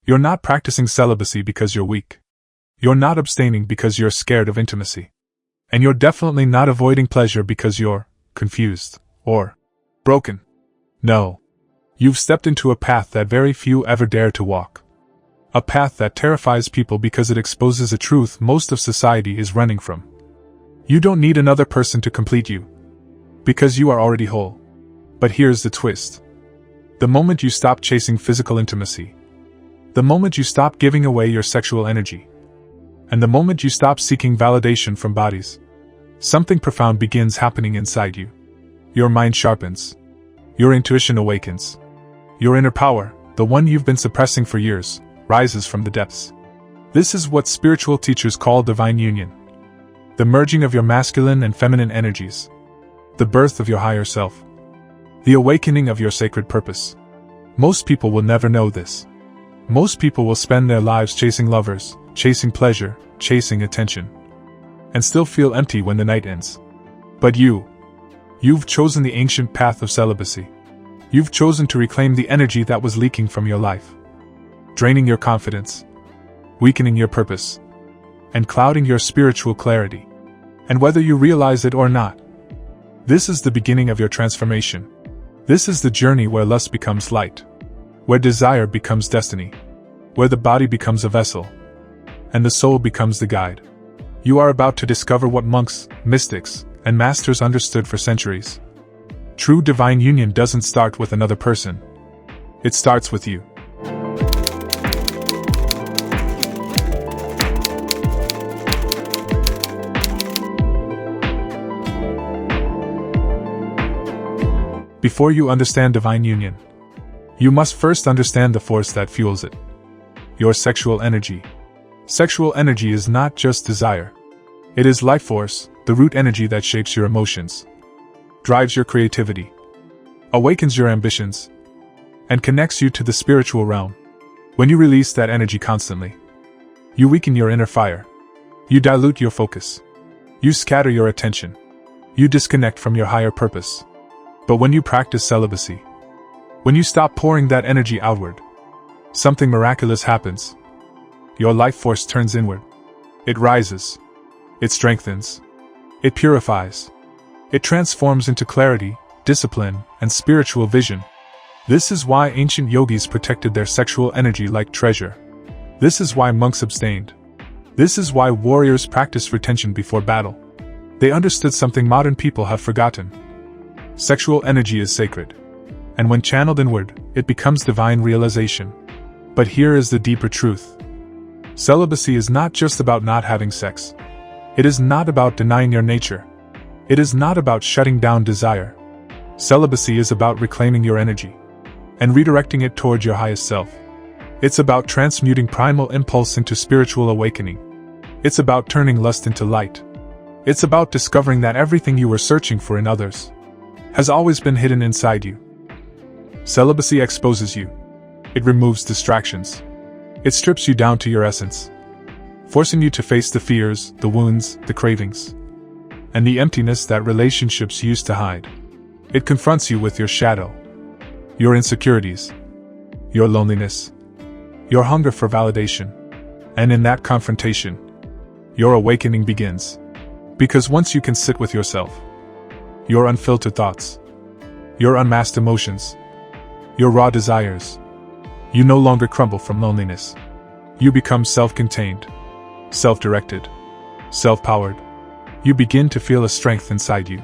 You're not practicing celibacy because you're weak. You're not abstaining because you're scared of intimacy. And you're definitely not avoiding pleasure because you're confused or broken. No. You've stepped into a path that very few ever dare to walk. A path that terrifies people because it exposes a truth most of society is running from. You don't need another person to complete you, because you are already whole. But here's the twist. The moment you stop chasing physical intimacy, the moment you stop giving away your sexual energy, and the moment you stop seeking validation from bodies, something profound begins happening inside you. Your mind sharpens. Your intuition awakens. Your inner power, the one you've been suppressing for years, rises from the depths. This is what spiritual teachers call divine union. The merging of your masculine and feminine energies. The birth of your higher self. The awakening of your sacred purpose. Most people will never know this. Most people will spend their lives chasing lovers, chasing pleasure, chasing attention, and still feel empty when the night ends. But you've chosen the ancient path of celibacy. You've chosen to reclaim the energy that was leaking from your life, draining your confidence, weakening your purpose, and clouding your spiritual clarity. And whether you realize it or not, this is the beginning of your transformation. This is the journey where lust becomes light, where desire becomes destiny, where the body becomes a vessel, and the soul becomes the guide. You are about to discover what monks, mystics, and masters understood for centuries. True divine union doesn't start with another person. It starts with you. Before you understand divine union, you must first understand the force that fuels it. Your sexual energy. Sexual energy is not just desire. It is life force, the root energy that shapes your emotions, drives your creativity, awakens your ambitions, and connects you to the spiritual realm. When you release that energy constantly, you weaken your inner fire. You dilute your focus. You scatter your attention. You disconnect from your higher purpose. But when you practice celibacy, when you stop pouring that energy outward, something miraculous happens. Your life force turns inward. It rises. It strengthens. It purifies. It transforms into clarity, discipline, and spiritual vision. This is why ancient yogis protected their sexual energy like treasure. This is why monks abstained. This is why warriors practiced retention before battle. They understood something modern people have forgotten. Sexual energy is sacred, and when channeled inward, it becomes divine realization. But here is the deeper truth. Celibacy is not just about not having sex. It is not about denying your nature. It is not about shutting down desire. Celibacy is about reclaiming your energy and redirecting it toward your highest self. It's about transmuting primal impulse into spiritual awakening. It's about turning lust into light. It's about discovering that everything you were searching for in others has always been hidden inside you. Celibacy exposes you. It removes distractions. It strips you down to your essence, forcing you to face the fears, the wounds, the cravings, and the emptiness that relationships used to hide. It confronts you with your shadow, your insecurities, your loneliness, your hunger for validation. And in that confrontation, your awakening begins. Because once you can sit with yourself, your unfiltered thoughts, your unmasked emotions, your raw desires, you no longer crumble from loneliness. You become self-contained, self-directed, self-powered. You begin to feel a strength inside you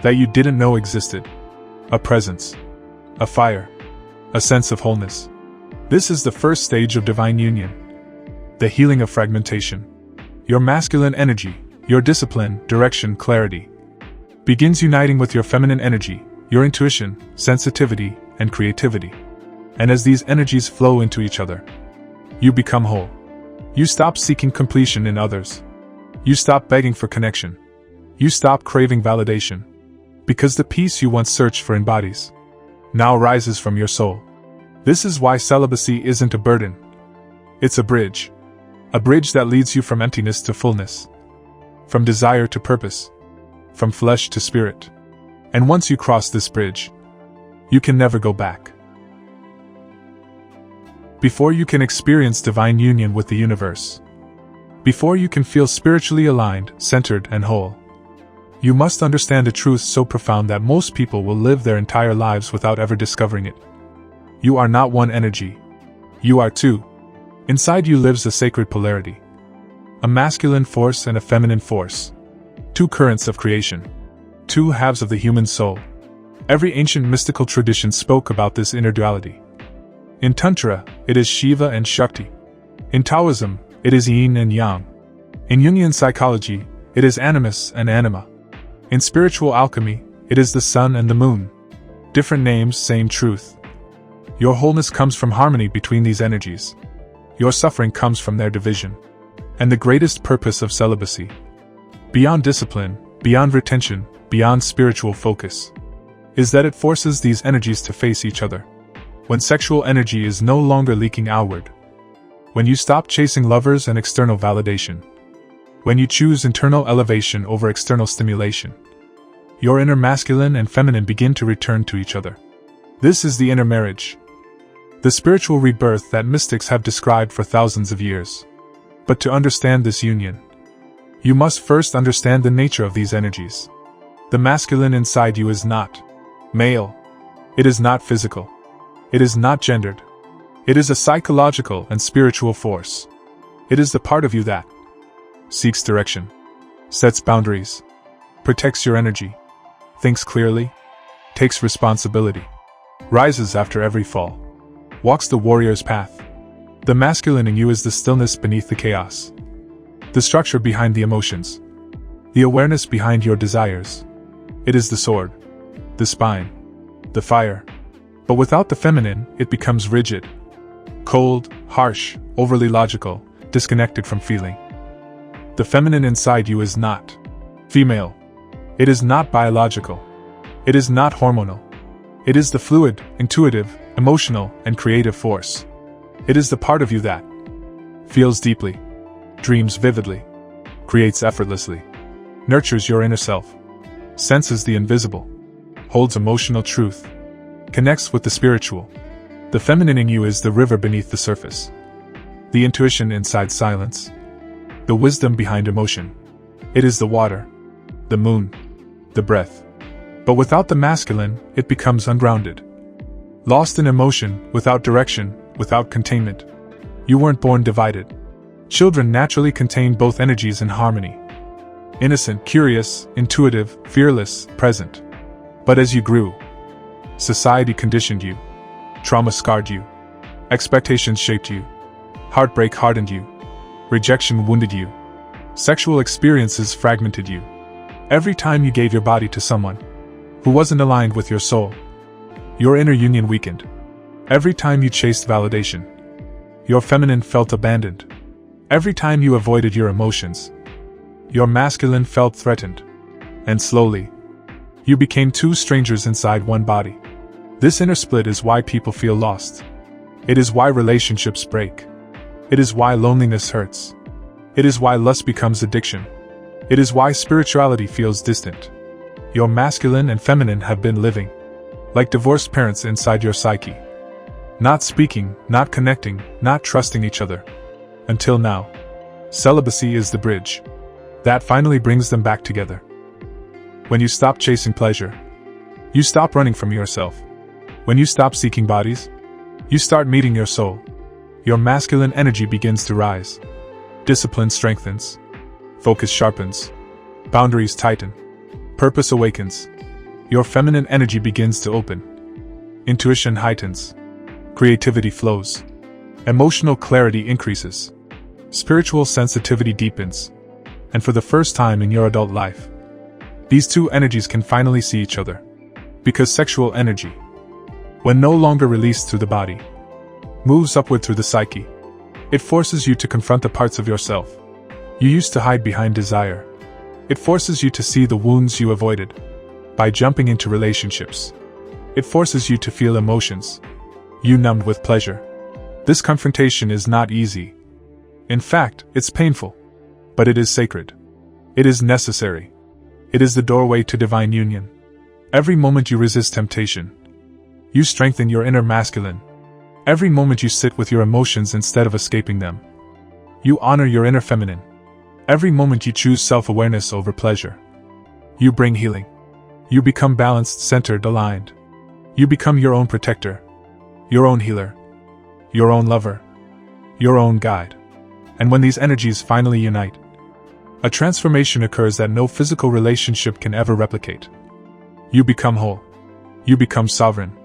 that you didn't know existed. A presence, a fire, a sense of wholeness. This is the first stage of divine union. The healing of fragmentation. Your masculine energy, your discipline, direction, clarity, begins uniting with your feminine energy, your intuition, sensitivity, and creativity. And as these energies flow into each other, you become whole. You stop seeking completion in others. You stop begging for connection. You stop craving validation. Because the peace you once searched for in bodies now rises from your soul. This is why celibacy isn't a burden. It's a bridge. A bridge that leads you from emptiness to fullness, from desire to purpose, from flesh to spirit. And once you cross this bridge, you can never go back. before you can experience divine union with the universe, before you can feel spiritually aligned, centered, and whole, you must understand a truth so profound that most people will live their entire lives without ever discovering it. You are not one energy. You are two. Inside you lives a sacred polarity. A masculine force and a feminine force. Two currents of creation. Two halves of the human soul. Every ancient mystical tradition spoke about this inner duality. In Tantra, it is Shiva and Shakti. In Taoism, it is Yin and Yang. In Jungian psychology, it is animus and anima. In spiritual alchemy, it is the sun and the moon. Different names, same truth. Your wholeness comes from harmony between these energies. Your suffering comes from their division. And the greatest purpose of celibacy, beyond discipline, beyond retention, beyond spiritual focus, is that it forces these energies to face each other. When sexual energy is no longer leaking outward. When you stop chasing lovers and external validation. When you choose internal elevation over external stimulation, your inner masculine and feminine begin to return to each other. This is the inner marriage. The spiritual rebirth that mystics have described for thousands of years. But to understand this union, you must first understand the nature of these energies. The masculine inside you is not male. It is not physical. It is not gendered. It is a psychological and spiritual force. It is the part of you that seeks direction, sets boundaries, protects your energy, thinks clearly, takes responsibility, rises after every fall, walks the warrior's path. The masculine in you is the stillness beneath the chaos, the structure behind the emotions, the awareness behind your desires. It is the sword, the spine, the fire. But without the feminine, it becomes rigid, cold, harsh, overly logical, disconnected from feeling. The feminine inside you is not female. It is not biological. It is not hormonal. It is the fluid, intuitive, emotional, and creative force. It is the part of you that feels deeply, dreams vividly, creates effortlessly, nurtures your inner self, senses the invisible, holds emotional truth, connects with the spiritual. The feminine in you is the river beneath the surface, the intuition inside silence, the wisdom behind emotion. It is the water, the moon, the breath. But without the masculine, it becomes ungrounded. Lost in emotion, without direction, without containment. You weren't born divided. Children naturally contain both energies in harmony. Innocent, curious, intuitive, fearless, present. But as you grew, society conditioned you. Trauma scarred you. Expectations shaped you. Heartbreak hardened you. Rejection wounded you. Sexual experiences fragmented you. Every time you gave your body to someone who wasn't aligned with your soul, your inner union weakened. Every time you chased validation, your feminine felt abandoned. Every time you avoided your emotions, your masculine felt threatened. And slowly, you became two strangers inside one body. This inner split is why people feel lost. It is why relationships break. It is why loneliness hurts. It is why lust becomes addiction. It is why spirituality feels distant. Your masculine and feminine have been living like divorced parents inside your psyche. Not speaking, not connecting, not trusting each other. Until now. Celibacy is the bridge that finally brings them back together. When you stop chasing pleasure, you stop running from yourself. When you stop seeking bodies, you start meeting your soul. Your masculine energy begins to rise. Discipline strengthens. Focus sharpens. Boundaries tighten. Purpose awakens. Your feminine energy begins to open. Intuition heightens. Creativity flows. Emotional clarity increases. Spiritual sensitivity deepens. And for the first time in your adult life, these two energies can finally see each other. Because sexual energy, when no longer released through the body, moves upward through the psyche. It forces you to confront the parts of yourself you used to hide behind desire. It forces you to see the wounds you avoided by jumping into relationships. It forces you to feel emotions you numbed with pleasure. This confrontation is not easy. In fact, it's painful. But it is sacred. It is necessary. It is the doorway to divine union. Every moment you resist temptation, you strengthen your inner masculine. Every moment you sit with your emotions instead of escaping them. You honor your inner feminine. Every moment you choose self-awareness over pleasure. You bring healing. You become balanced, centered, aligned. You become your own protector, your own healer, your own lover, your own guide. And when these energies finally unite, a transformation occurs that no physical relationship can ever replicate. You become whole. You become sovereign.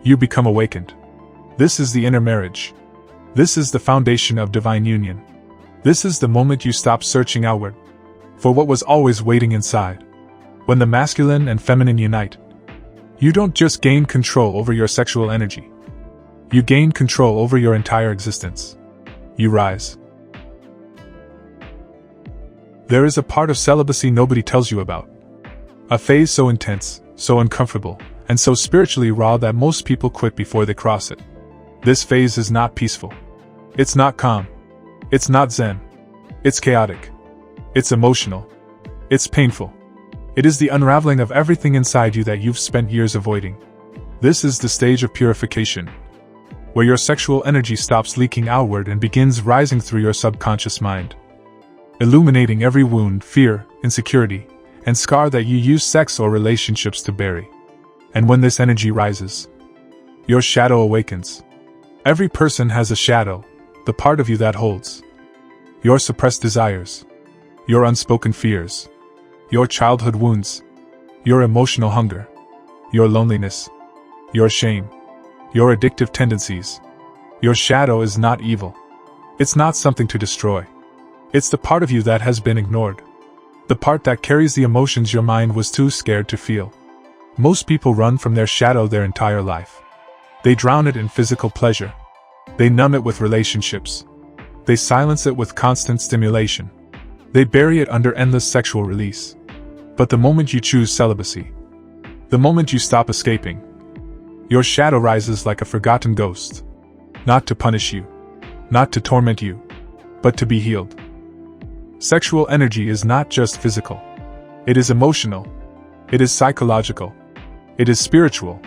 You become awakened. This is the inner marriage. This is the foundation of divine union. This is the moment you stop searching outward for what was always waiting inside. When the masculine and feminine unite, you don't just gain control over your sexual energy. You gain control over your entire existence. You rise. There is a part of celibacy nobody tells you about. A phase so intense, so uncomfortable, and so spiritually raw that most people quit before they cross it. This phase is not peaceful. It's not calm. It's not zen. It's chaotic. It's emotional. It's painful. It is the unraveling of everything inside you that you've spent years avoiding. This is the stage of purification, where your sexual energy stops leaking outward and begins rising through your subconscious mind, illuminating every wound, fear, insecurity, and scar that you use sex or relationships to bury. And when this energy rises, your shadow awakens. Every person has a shadow, the part of you that holds your suppressed desires, your unspoken fears, your childhood wounds, your emotional hunger, your loneliness, your shame, your addictive tendencies. Your shadow is not evil. It's not something to destroy. It's the part of you that has been ignored. The part that carries the emotions your mind was too scared to feel. Most people run from their shadow their entire life. They drown it in physical pleasure. They numb it with relationships. They silence it with constant stimulation. They bury it under endless sexual release. But the moment you choose celibacy, the moment you stop escaping, your shadow rises like a forgotten ghost. Not to punish you, not to torment you, but to be healed. Sexual energy is not just physical. It is emotional. It is psychological. It is spiritual.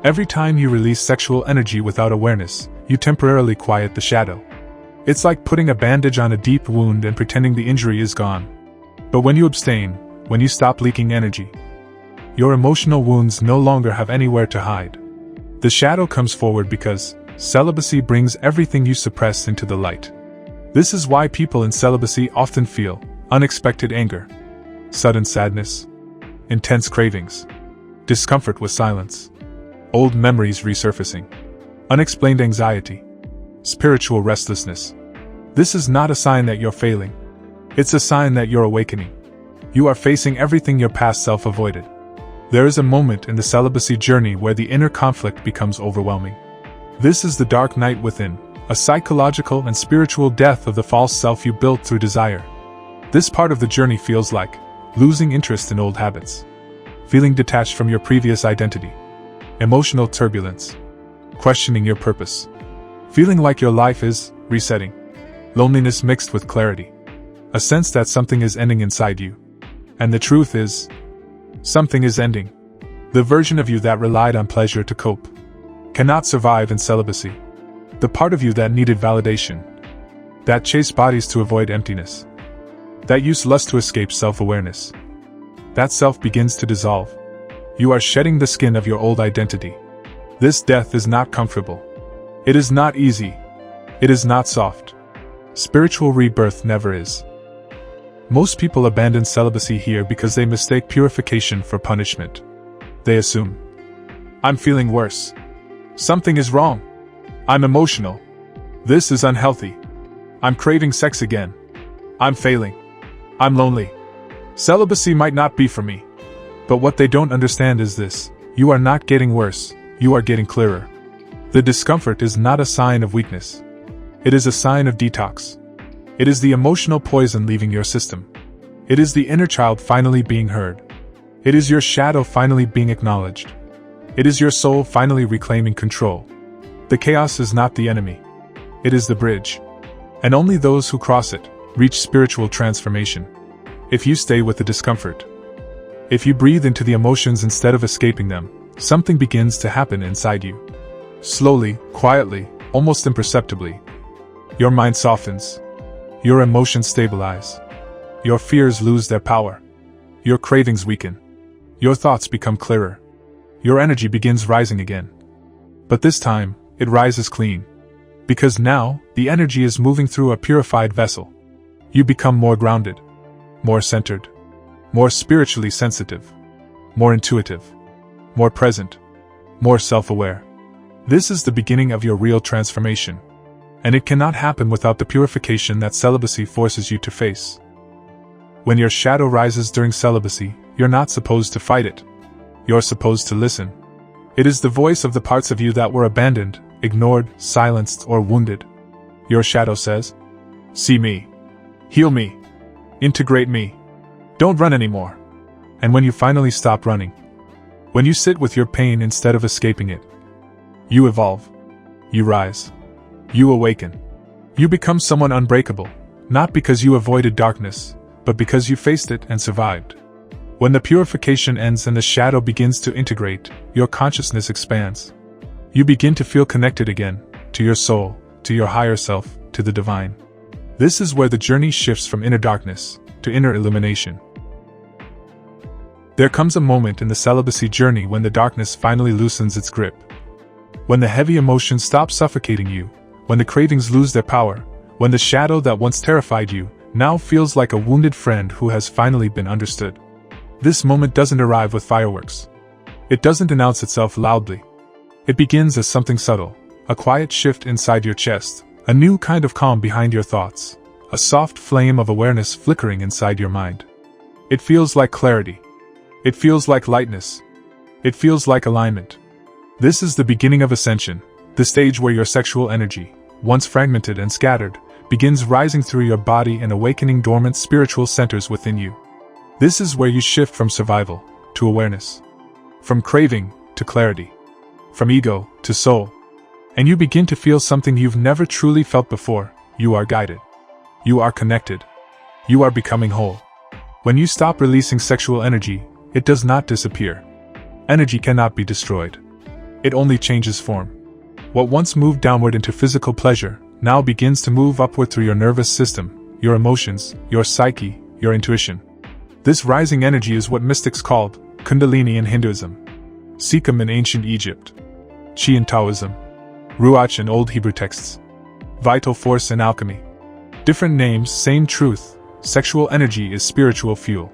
Every time you release sexual energy without awareness, you temporarily quiet the shadow. It's like putting a bandage on a deep wound and pretending the injury is gone. But when you abstain, when you stop leaking energy, your emotional wounds no longer have anywhere to hide. The shadow comes forward because celibacy brings everything you suppress into the light. This is why people in celibacy often feel unexpected anger, sudden sadness, intense cravings, discomfort with silence, old memories resurfacing, unexplained anxiety, spiritual restlessness. This is not a sign that you're failing. It's a sign that you're awakening. You are facing everything your past self avoided. There is a moment in the celibacy journey where the inner conflict becomes overwhelming. This is the dark night within, a psychological and spiritual death of the false self you built through desire. This part of the journey feels like losing interest in old habits, feeling detached from your previous identity, emotional turbulence, questioning your purpose, feeling like your life is resetting, loneliness mixed with clarity, a sense that something is ending inside you. And the truth is, something is ending. The version of you that relied on pleasure to cope cannot survive in celibacy. The part of you that needed validation, that chased bodies to avoid emptiness, that used lust to escape self-awareness, that self begins to dissolve. You are shedding the skin of your old identity. This death is not comfortable. It is not easy. It is not soft. Spiritual rebirth never is. Most people abandon celibacy here because they mistake purification for punishment. They assume, I'm feeling worse. Something is wrong. I'm emotional. This is unhealthy. I'm craving sex again. I'm failing. I'm lonely. Celibacy might not be for me. But what they don't understand is this: you are not getting worse, you are getting clearer. The discomfort is not a sign of weakness. It is a sign of detox. It is the emotional poison leaving your system. It is the inner child finally being heard. It is your shadow finally being acknowledged. It is your soul finally reclaiming control. The chaos is not the enemy. It is the bridge. And only those who cross it reach spiritual transformation. If you stay with the discomfort, if you breathe into the emotions instead of escaping them, something begins to happen inside you. Slowly, quietly, almost imperceptibly. Your mind softens. Your emotions stabilize. Your fears lose their power. Your cravings weaken. Your thoughts become clearer. Your energy begins rising again. But this time, it rises clean. Because now, the energy is moving through a purified vessel. You become more grounded, more centered, more spiritually sensitive, more intuitive, more present, more self-aware. This is the beginning of your real transformation. And it cannot happen without the purification that celibacy forces you to face. When your shadow rises during celibacy, you're not supposed to fight it. You're supposed to listen. It is the voice of the parts of you that were abandoned, ignored, silenced, or wounded. Your shadow says, "See me. Heal me. Integrate me. Don't run anymore." And when you finally stop running, when you sit with your pain instead of escaping it, you evolve. You rise. You awaken. You become someone unbreakable, not because you avoided darkness, but because you faced it and survived. When the purification ends and the shadow begins to integrate, your consciousness expands. You begin to feel connected again, to your soul, to your higher self, to the divine. This is where the journey shifts from inner darkness to inner illumination. There comes a moment in the celibacy journey when the darkness finally loosens its grip. When the heavy emotions stop suffocating you, when the cravings lose their power, when the shadow that once terrified you now feels like a wounded friend who has finally been understood. This moment doesn't arrive with fireworks. It doesn't announce itself loudly. It begins as something subtle, a quiet shift inside your chest, a new kind of calm behind your thoughts, a soft flame of awareness flickering inside your mind. It feels like clarity. It feels like lightness. It feels like alignment. This is the beginning of ascension, the stage where your sexual energy, once fragmented and scattered, begins rising through your body and awakening dormant spiritual centers within you. This is where you shift from survival to awareness, from craving to clarity, from ego to soul. And you begin to feel something you've never truly felt before. You are guided. You are connected. You are becoming whole. When you stop releasing sexual energy, it does not disappear. Energy cannot be destroyed. It only changes form. What once moved downward into physical pleasure now begins to move upward through your nervous system, your emotions, your psyche, your intuition. This rising energy is what mystics called Kundalini in Hinduism, Sikkim in ancient Egypt, Chi in Taoism, Ruach in Old Hebrew texts, vital force in alchemy. Different names, same truth. Sexual energy is spiritual fuel.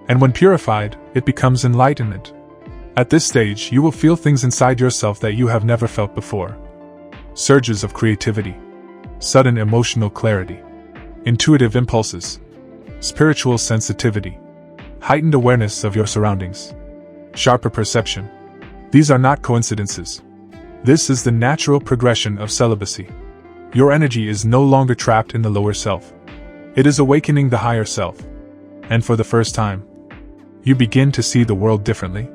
And when purified, it becomes enlightenment. At this stage, you will feel things inside yourself that you have never felt before. Surges of creativity, sudden emotional clarity, intuitive impulses, spiritual sensitivity, heightened awareness of your surroundings, sharper perception. These are not coincidences. This is the natural progression of celibacy. Your energy is no longer trapped in the lower self. It is awakening the higher self. And for the first time, you begin to see the world differently.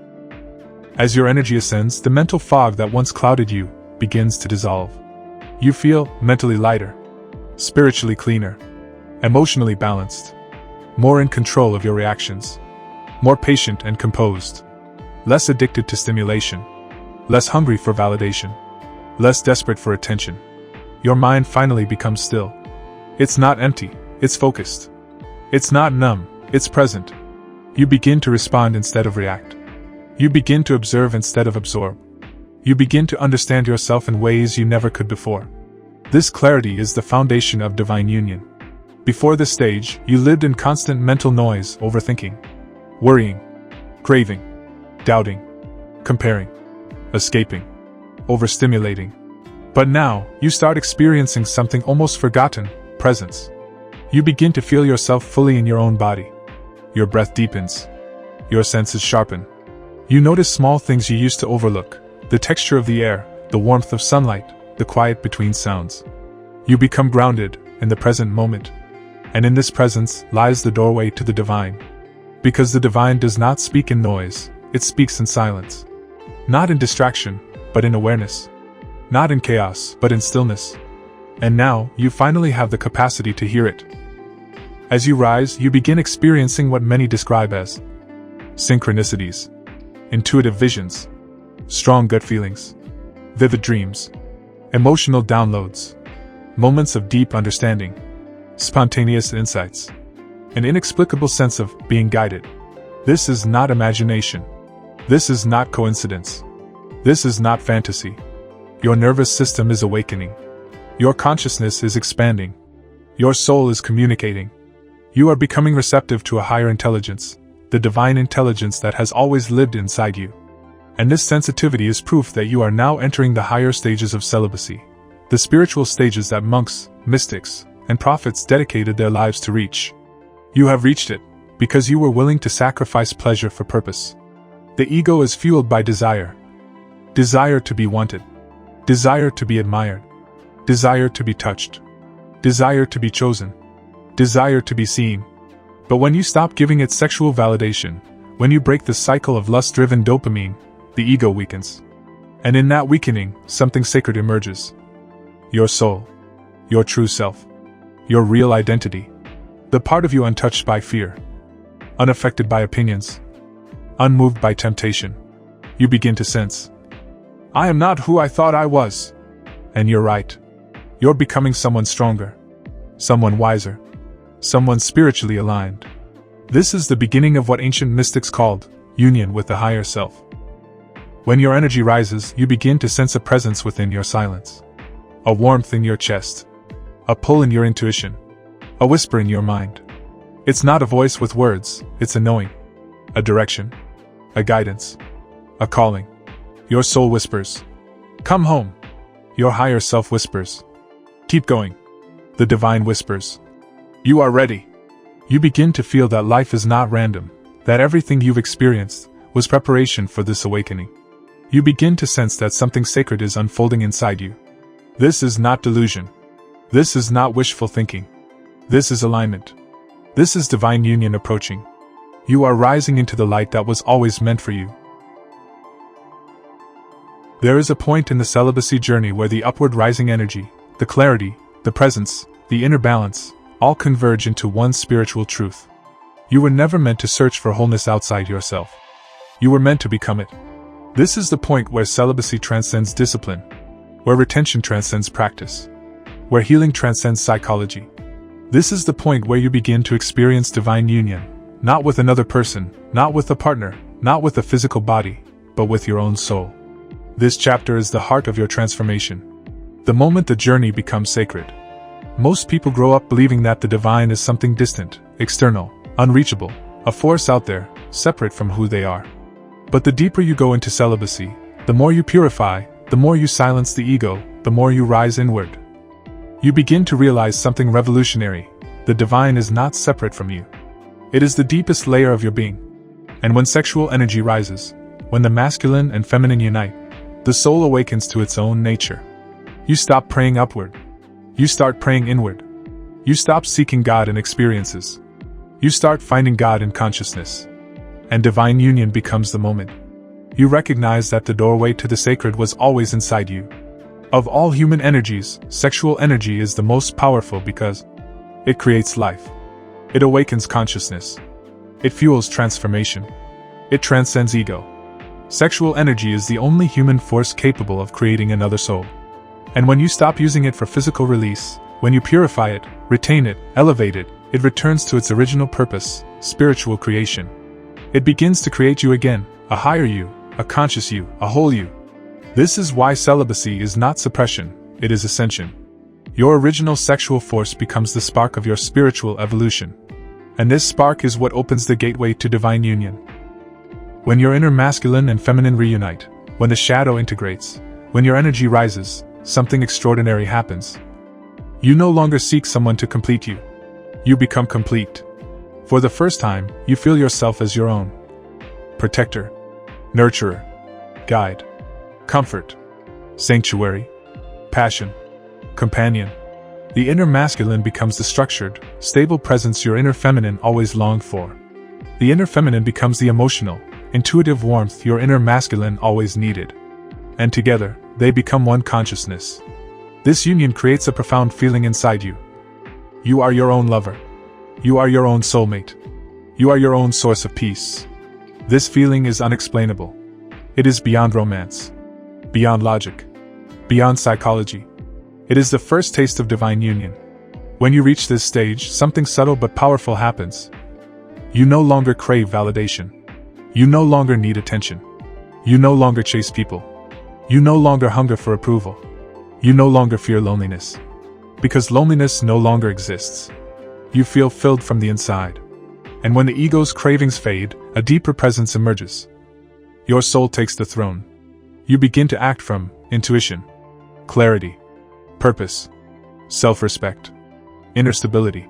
As your energy ascends, the mental fog that once clouded you begins to dissolve. You feel mentally lighter, spiritually cleaner, emotionally balanced, more in control of your reactions, more patient and composed, less addicted to stimulation, less hungry for validation, less desperate for attention. Your mind finally becomes still. It's not empty, it's focused. It's not numb, it's present. You begin to respond instead of react. You begin to observe instead of absorb. You begin to understand yourself in ways you never could before. This clarity is the foundation of divine union. Before this stage, you lived in constant mental noise, overthinking, worrying, craving, doubting, comparing, escaping, overstimulating. But now, you start experiencing something almost forgotten, presence. You begin to feel yourself fully in your own body. Your breath deepens. Your senses sharpen. You notice small things you used to overlook, the texture of the air, the warmth of sunlight, the quiet between sounds. You become grounded in the present moment. And in this presence lies the doorway to the divine. Because the divine does not speak in noise, it speaks in silence. Not in distraction, but in awareness. Not in chaos, but in stillness. And now, you finally have the capacity to hear it. As you rise, you begin experiencing what many describe as synchronicities, intuitive visions, strong gut feelings, vivid dreams. emotional downloads, moments of deep understanding, spontaneous insights, an inexplicable sense of being guided. This is not imagination. This is not coincidence. This is not fantasy. Your nervous system is awakening. Your consciousness is expanding. Your soul is communicating. You are becoming receptive to a higher intelligence, the divine intelligence that has always lived inside you. And this sensitivity is proof that you are now entering the higher stages of celibacy, the spiritual stages that monks, mystics, and prophets dedicated their lives to reach. You have reached it, because you were willing to sacrifice pleasure for purpose. The ego is fueled by desire. Desire to be wanted. Desire to be admired. Desire to be touched. Desire to be chosen. Desire to be seen. But when you stop giving it sexual validation, when you break the cycle of lust-driven dopamine, the ego weakens. And in that weakening, something sacred emerges. Your soul. Your true self. Your real identity. The part of you untouched by fear. Unaffected by opinions. Unmoved by temptation. You begin to sense, I am not who I thought I was. And you're right. You're becoming someone stronger. Someone wiser. Someone spiritually aligned. This is the beginning of what ancient mystics called union with the higher self. When your energy rises, you begin to sense a presence within your silence. A warmth in your chest. A pull in your intuition. A whisper in your mind. It's not a voice with words, it's a knowing. A direction. A guidance. A calling. Your soul whispers, come home. Your higher self whispers, keep going. The divine whispers, you are ready. You begin to feel that life is not random, that everything you've experienced was preparation for this awakening. You begin to sense that something sacred is unfolding inside you. This is not delusion. This is not wishful thinking. This is alignment. This is divine union approaching. You are rising into the light that was always meant for you. There is a point in the celibacy journey where the upward rising energy, the clarity, the presence, the inner balance, all converge into one spiritual truth. You were never meant to search for wholeness outside yourself. You were meant to become it. This is the point where celibacy transcends discipline, where retention transcends practice, where healing transcends psychology. This is the point where you begin to experience divine union, not with another person, not with a partner, not with a physical body, but with your own soul. This chapter is the heart of your transformation. The moment the journey becomes sacred. Most people grow up believing that the divine is something distant, external, unreachable, a force out there, separate from who they are. But the deeper you go into celibacy, the more you purify, the more you silence the ego, the more you rise inward. You begin to realize something revolutionary. The divine is not separate from you. It is the deepest layer of your being. And when sexual energy rises, when the masculine and feminine unite, the soul awakens to its own nature. You stop praying upward. You start praying inward. You stop seeking God in experiences. You start finding God in consciousness. And divine union becomes the moment. You recognize that the doorway to the sacred was always inside you. Of all human energies, sexual energy is the most powerful because it creates life. It awakens consciousness. It fuels transformation. It transcends ego. Sexual energy is the only human force capable of creating another soul. And when you stop using it for physical release, when you purify it, retain it, elevate it, it returns to its original purpose, spiritual creation. It begins to create you again, a higher you, a conscious you, a whole you. This is why celibacy is not suppression, it is ascension. Your original sexual force becomes the spark of your spiritual evolution. And this spark is what opens the gateway to divine union. When your inner masculine and feminine reunite, when the shadow integrates, when your energy rises, something extraordinary happens. You no longer seek someone to complete you. You become complete. For the first time, you feel yourself as your own. Protector, nurturer, guide, comfort, sanctuary, passion, companion. The inner masculine becomes the structured, stable presence your inner feminine always longed for. The inner feminine becomes the emotional, intuitive warmth your inner masculine always needed. And together, they become one consciousness. This union creates a profound feeling inside you. You are your own lover. You are your own soulmate. You are your own source of peace. This feeling is unexplainable. It is beyond romance, beyond logic, beyond psychology. It is the first taste of divine union. When you reach this stage, something subtle but powerful happens. You no longer crave validation. You no longer need attention. You no longer chase people. You no longer hunger for approval. You no longer fear loneliness. Because loneliness no longer exists. You feel filled from the inside. And when the ego's cravings fade, a deeper presence emerges. Your soul takes the throne. You begin to act from intuition, clarity, purpose, self-respect, inner stability,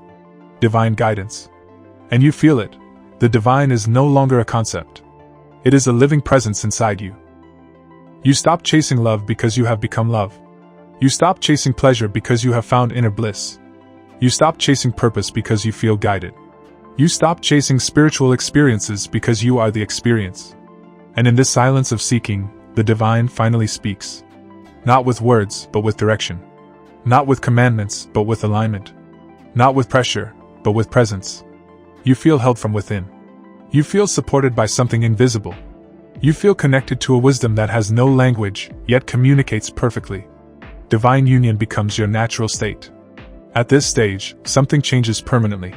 divine guidance. And you feel it. The divine is no longer a concept. It is a living presence inside you. You stop chasing love because you have become love. You stop chasing pleasure because you have found inner bliss. You stop chasing purpose because you feel guided. You stop chasing spiritual experiences because you are the experience. And in this silence of seeking, the divine finally speaks. Not with words, but with direction. Not with commandments, but with alignment. Not with pressure, but with presence. You feel held from within. You feel supported by something invisible. You feel connected to a wisdom that has no language, yet communicates perfectly. Divine union becomes your natural state. At this stage, something changes permanently.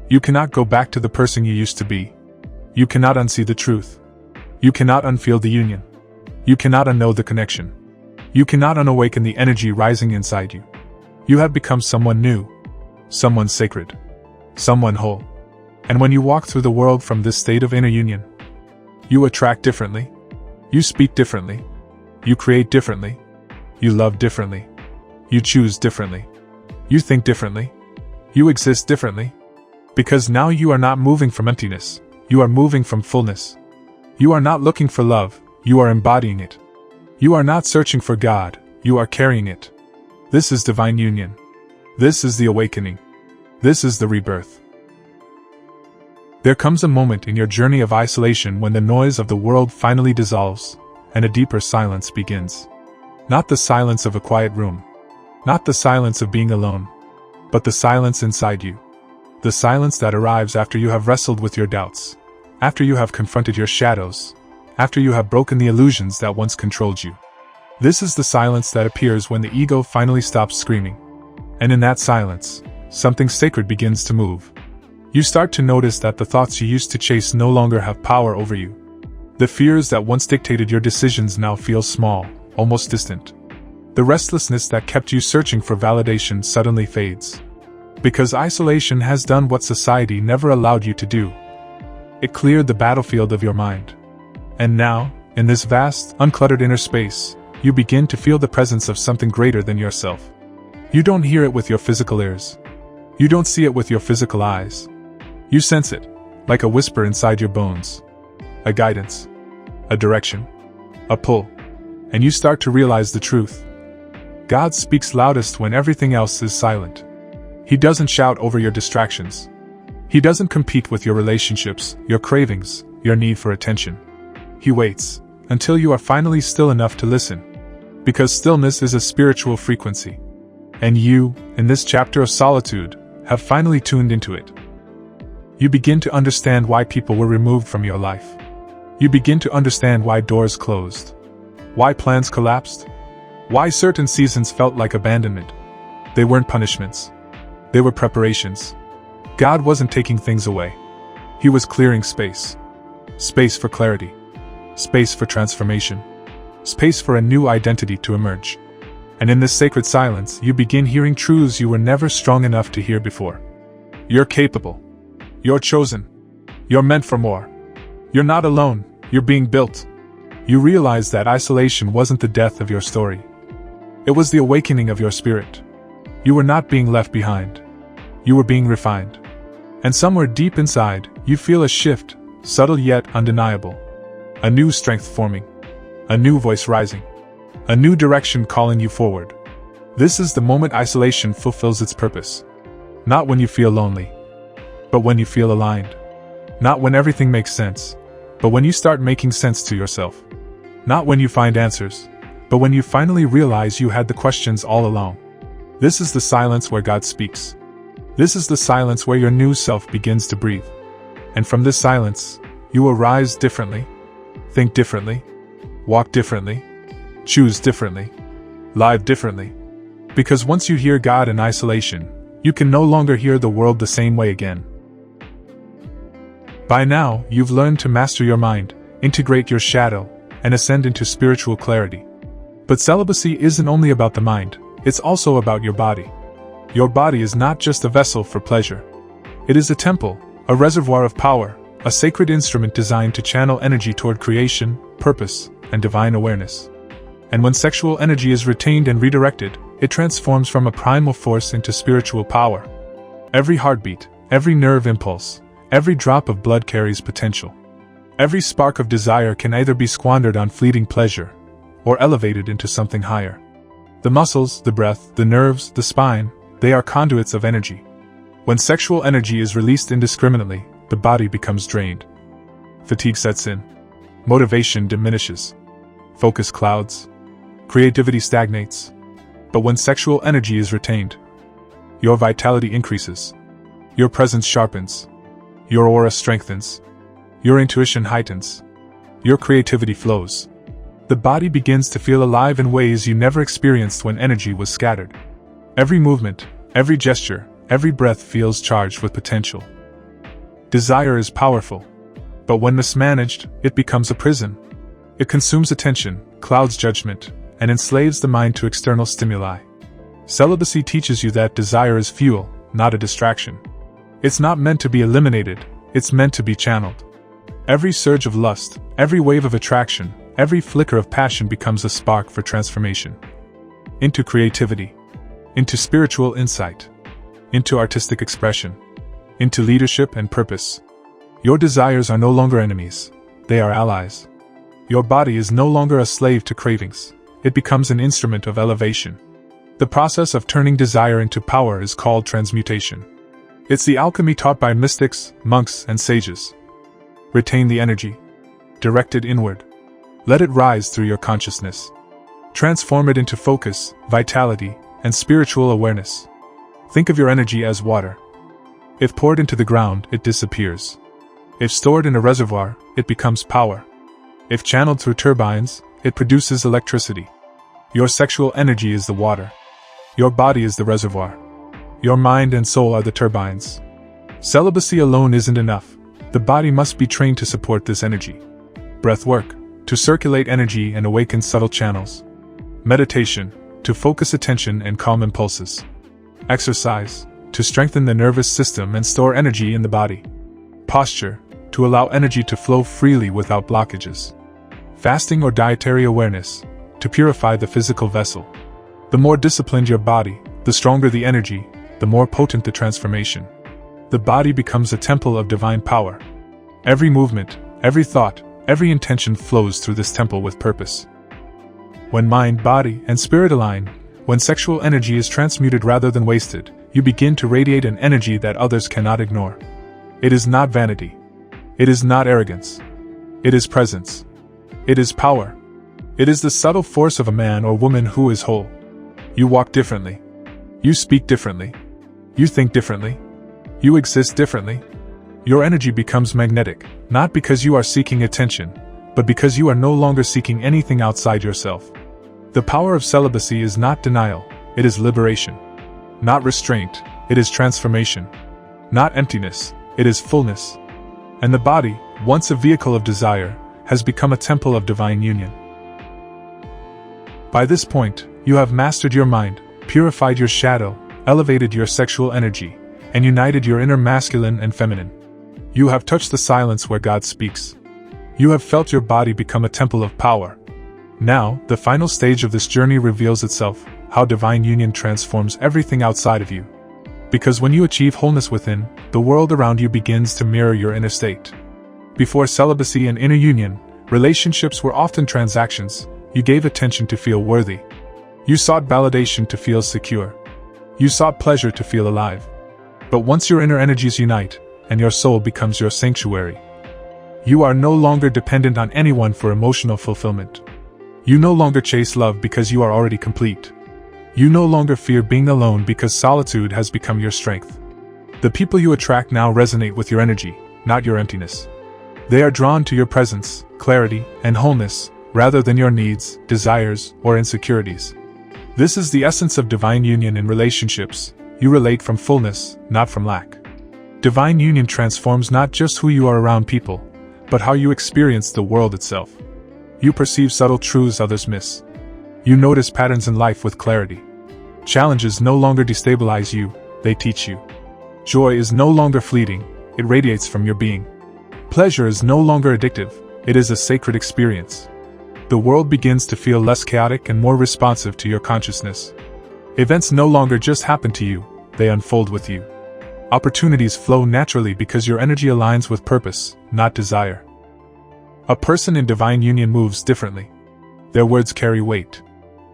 You cannot go back to the person you used to be. You cannot unsee the truth. You cannot unfeel the union. You cannot unknow the connection. You cannot unawaken the energy rising inside you. You have become someone new. Someone sacred. Someone whole. And when you walk through the world from this state of inner union, you attract differently. You speak differently. You create differently. You love differently. You choose differently. You think differently. You exist differently. Because now you are not moving from emptiness. You are moving from fullness. You are not looking for love. You are embodying it. You are not searching for God. You are carrying it. This is divine union. This is the awakening. This is the rebirth. There comes a moment in your journey of isolation when the noise of the world finally dissolves, and a deeper silence begins. Not the silence of a quiet room. Not the silence of being alone. But the silence inside you. The silence that arrives after you have wrestled with your doubts. After you have confronted your shadows. After you have broken the illusions that once controlled you. This is the silence that appears when the ego finally stops screaming. And in that silence, something sacred begins to move. You start to notice that the thoughts you used to chase no longer have power over you. The fears that once dictated your decisions now feel small, almost distant. The restlessness that kept you searching for validation suddenly fades. Because isolation has done what society never allowed you to do. It cleared the battlefield of your mind. And now, in this vast, uncluttered inner space, you begin to feel the presence of something greater than yourself. You don't hear it with your physical ears. You don't see it with your physical eyes. You sense it, like a whisper inside your bones. A guidance. A direction. A pull. And you start to realize the truth. God speaks loudest when everything else is silent. He doesn't shout over your distractions. He doesn't compete with your relationships, your cravings, your need for attention. He waits until you are finally still enough to listen. Because stillness is a spiritual frequency. And you, in this chapter of solitude, have finally tuned into it. You begin to understand why people were removed from your life. You begin to understand why doors closed. Why plans collapsed. Why certain seasons felt like abandonment. They weren't punishments. They were preparations. God wasn't taking things away. He was clearing space. Space for clarity. Space for transformation. Space for a new identity to emerge. And in this sacred silence, you begin hearing truths you were never strong enough to hear before. You're capable. You're chosen. You're meant for more. You're not alone, you're being built. You realize that isolation wasn't the death of your story. It was the awakening of your spirit. You were not being left behind. You were being refined. And somewhere deep inside, you feel a shift, subtle yet undeniable. A new strength forming. A new voice rising. A new direction calling you forward. This is the moment isolation fulfills its purpose. Not when you feel lonely, but when you feel aligned. Not when everything makes sense, but when you start making sense to yourself. Not when you find answers, but when you finally realize you had the questions all along. This is the silence where God speaks. This is the silence where your new self begins to breathe. And from this silence, you will rise differently, think differently, walk differently, choose differently, Live differently. Because once you hear God in isolation, you can no longer hear the world the same way again. By now, you've learned to master your mind, integrate your shadow, and ascend into spiritual clarity. But celibacy isn't only about the mind, it's also about your body. Your body is not just a vessel for pleasure. It is a temple, a reservoir of power, a sacred instrument designed to channel energy toward creation, purpose, and divine awareness. And when sexual energy is retained and redirected, it transforms from a primal force into spiritual power. Every heartbeat, every nerve impulse, every drop of blood carries potential. Every spark of desire can either be squandered on fleeting pleasure, or elevated into something higher. The muscles, the breath, the nerves, the spine, they are conduits of energy. When sexual energy is released indiscriminately, the body becomes drained. Fatigue sets in. Motivation diminishes. Focus clouds. Creativity stagnates. But when sexual energy is retained, your vitality increases. Your presence sharpens. Your aura strengthens. Your intuition heightens. Your creativity flows. The body begins to feel alive in ways you never experienced when energy was scattered. Every movement, every gesture, every breath feels charged with potential. Desire is powerful, but when mismanaged, it becomes a prison. It consumes attention, clouds judgment, and enslaves the mind to external stimuli. Celibacy teaches you that desire is fuel, not a distraction. It's not meant to be eliminated, it's meant to be channeled. Every surge of lust, every wave of attraction, every flicker of passion becomes a spark for transformation. Into creativity. Into spiritual insight. Into artistic expression. Into leadership and purpose. Your desires are no longer enemies, they are allies. Your body is no longer a slave to cravings, it becomes an instrument of elevation. The process of turning desire into power is called transmutation. It's the alchemy taught by mystics, monks, and sages. Retain the energy. Direct it inward. Let it rise through your consciousness. Transform it into focus, vitality, and spiritual awareness. Think of your energy as water. If poured into the ground, it disappears. If stored in a reservoir, it becomes power. If channeled through turbines, it produces electricity. Your sexual energy is the water. Your body is the reservoir. Your mind and soul are the turbines. Celibacy alone isn't enough. The body must be trained to support this energy. Breath work, to circulate energy and awaken subtle channels. Meditation, to focus attention and calm impulses. Exercise, to strengthen the nervous system and store energy in the body. Posture, to allow energy to flow freely without blockages. Fasting or dietary awareness, to purify the physical vessel. The more disciplined your body, the stronger the energy, the more potent the transformation. The body becomes a temple of divine power. Every movement, every thought, every intention flows through this temple with purpose. When mind, body, and spirit align, when sexual energy is transmuted rather than wasted, you begin to radiate an energy that others cannot ignore. It is not vanity. It is not arrogance. It is presence. It is power. It is the subtle force of a man or woman who is whole. You walk differently. You speak differently. You think differently. You exist differently. Your energy becomes magnetic, not because you are seeking attention, but because you are no longer seeking anything outside yourself. The power of celibacy is not denial, it is liberation. Not restraint, it is transformation. Not emptiness, it is fullness. And the body, once a vehicle of desire, has become a temple of divine union. By this point, you have mastered your mind, purified your shadow, elevated your sexual energy, and united your inner masculine and feminine. You have touched the silence where God speaks. You have felt your body become a temple of power. Now, the final stage of this journey reveals itself, how divine union transforms everything outside of you. Because when you achieve wholeness within, the world around you begins to mirror your inner state. Before celibacy and inner union, relationships were often transactions. You gave attention to feel worthy. You sought validation to feel secure. You sought pleasure to feel alive. But once your inner energies unite, and your soul becomes your sanctuary, you are no longer dependent on anyone for emotional fulfillment. You no longer chase love because you are already complete. You no longer fear being alone because solitude has become your strength. The people you attract now resonate with your energy, not your emptiness. They are drawn to your presence, clarity, and wholeness, rather than your needs, desires, or insecurities. This is the essence of divine union in relationships. You relate from fullness, not from lack. Divine union transforms not just who you are around people, but how you experience the world itself. You perceive subtle truths others miss. You notice patterns in life with clarity. Challenges no longer destabilize you, they teach you. Joy is no longer fleeting, it radiates from your being. Pleasure is no longer addictive, it is a sacred experience. The world begins to feel less chaotic and more responsive to your consciousness. Events no longer just happen to you, they unfold with you. Opportunities flow naturally because your energy aligns with purpose, not desire. A person in divine union moves differently. Their words carry weight.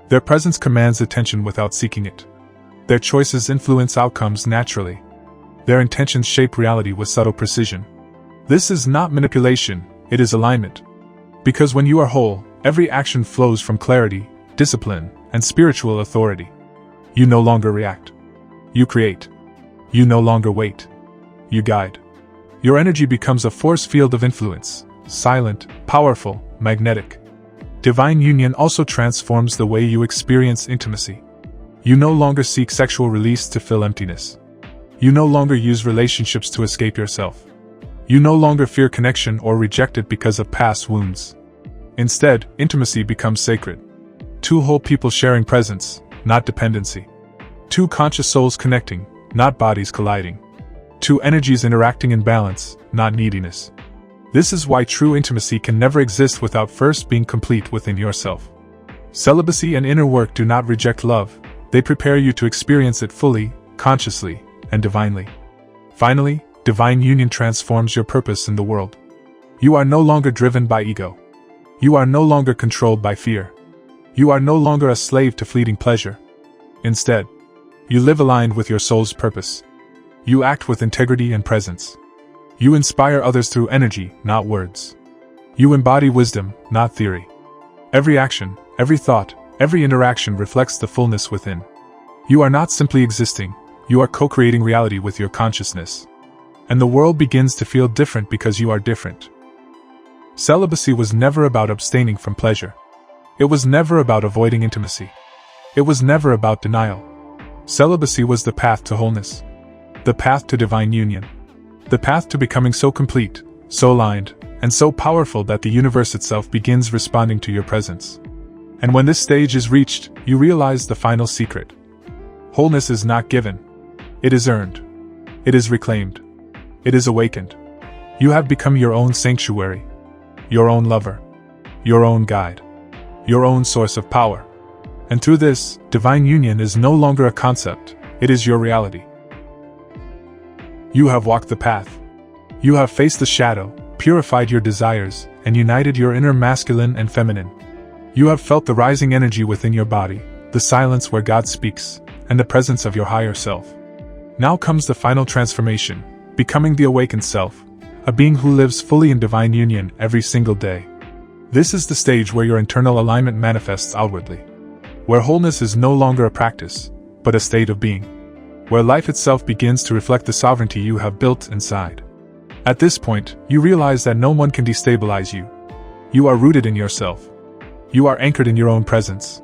Their presence commands attention without seeking it. Their choices influence outcomes naturally. Their intentions shape reality with subtle precision. This is not manipulation, it is alignment. Because when you are whole, every action flows from clarity, discipline, and spiritual authority. You no longer react. You create. You no longer wait. You guide. Your energy becomes a force field of influence, silent, powerful, magnetic. Divine union also transforms the way you experience intimacy. You no longer seek sexual release to fill emptiness. You no longer use relationships to escape yourself. You no longer fear connection or reject it because of past wounds. Instead, intimacy becomes sacred. Two whole people sharing presence, not dependency. Two conscious souls connecting, not bodies colliding. Two energies interacting in balance, not neediness. This is why true intimacy can never exist without first being complete within yourself. Celibacy and inner work do not reject love, they prepare you to experience it fully, consciously, and divinely. Finally, divine union transforms your purpose in the world. You are no longer driven by ego. You are no longer controlled by fear. You are no longer a slave to fleeting pleasure. Instead, you live aligned with your soul's purpose. You act with integrity and presence. You inspire others through energy, not words. You embody wisdom, not theory. Every action, every thought, every interaction reflects the fullness within. You are not simply existing, you are co-creating reality with your consciousness. And the world begins to feel different because you are different. Celibacy was never about abstaining from pleasure. It was never about avoiding intimacy. It was never about denial. Celibacy was the path to wholeness. The path to divine union. The path to becoming so complete, so aligned, and so powerful that the universe itself begins responding to your presence. And when this stage is reached, you realize the final secret. Wholeness is not given. It is earned. It is reclaimed. It is awakened. You have become your own sanctuary, your own lover, your own guide, your own source of power. And through this, divine union is no longer a concept, it is your reality. You have walked the path. You have faced the shadow, purified your desires, and united your inner masculine and feminine. You have felt the rising energy within your body, the silence where God speaks, and the presence of your higher self. Now comes the final transformation, becoming the awakened self, a being who lives fully in divine union every single day. This is the stage where your internal alignment manifests outwardly. Where wholeness is no longer a practice, but a state of being. Where life itself begins to reflect the sovereignty you have built inside. At this point, you realize that no one can destabilize you. You are rooted in yourself. You are anchored in your own presence.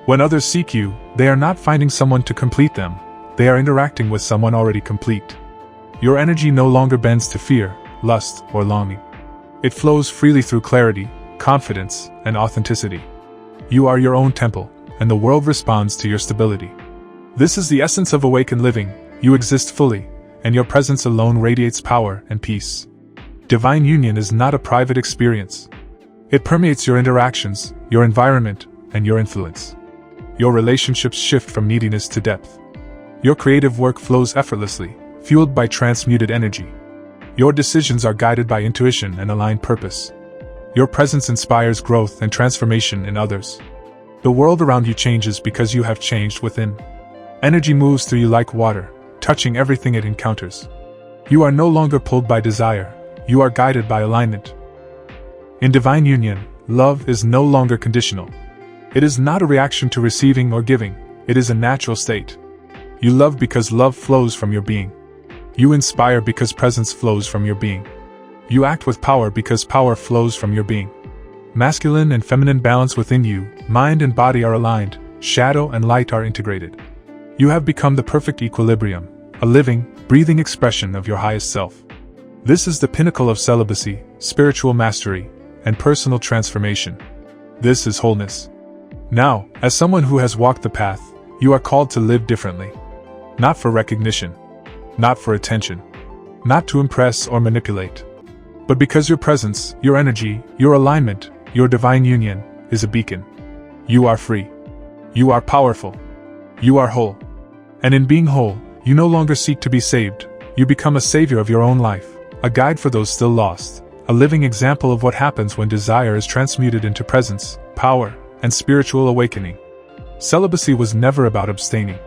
When others seek you, they are not finding someone to complete them, they are interacting with someone already complete. Your energy no longer bends to fear, lust, or longing. It flows freely through clarity, confidence, and authenticity. You are your own temple, and the world responds to your stability. This is the essence of awakened living, you exist fully, and your presence alone radiates power and peace. Divine union is not a private experience. It permeates your interactions, your environment, and your influence. Your relationships shift from neediness to depth. Your creative work flows effortlessly, fueled by transmuted energy. Your decisions are guided by intuition and aligned purpose. Your presence inspires growth and transformation in others. The world around you changes because you have changed within. Energy moves through you like water, touching everything it encounters. You are no longer pulled by desire, you are guided by alignment. In divine union, love is no longer conditional. It is not a reaction to receiving or giving, it is a natural state. You love because love flows from your being. You inspire because presence flows from your being. You act with power because power flows from your being. Masculine and feminine balance within you, mind and body are aligned, shadow, and light are integrated. You have become the perfect equilibrium, a living, breathing expression of your highest self. This is the pinnacle of celibacy, spiritual mastery, and personal transformation. This is wholeness. Now, as someone who has walked the path, you are called to live differently. Not for recognition, not for attention, not to impress or manipulate, but because your presence, your energy, your alignment, your divine union, is a beacon. You are free. You are powerful. You are whole. And in being whole, you no longer seek to be saved, you become a savior of your own life, a guide for those still lost, a living example of what happens when desire is transmuted into presence, power, and spiritual awakening. Celibacy was never about abstaining.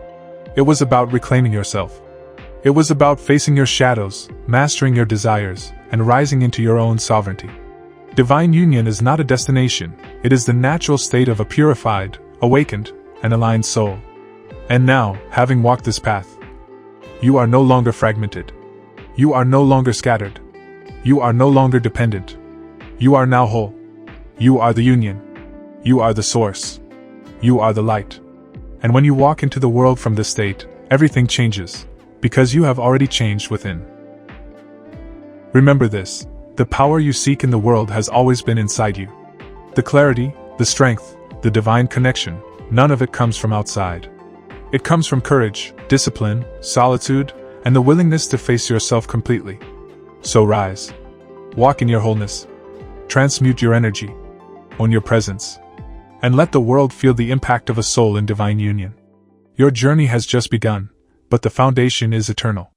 It was about reclaiming yourself. It was about facing your shadows, mastering your desires, and rising into your own sovereignty. Divine union is not a destination, it is the natural state of a purified, awakened, and aligned soul. And now, having walked this path, you are no longer fragmented. You are no longer scattered. You are no longer dependent. You are now whole. You are the union. You are the source. You are the light. And when you walk into the world from this state, everything changes, because you have already changed within. Remember this, the power you seek in the world has always been inside you. The clarity, the strength, the divine connection, none of it comes from outside. It comes from courage, discipline, solitude, and the willingness to face yourself completely. So rise. Walk in your wholeness. Transmute your energy. Own your presence. And let the world feel the impact of a soul in divine union. Your journey has just begun, but the foundation is eternal.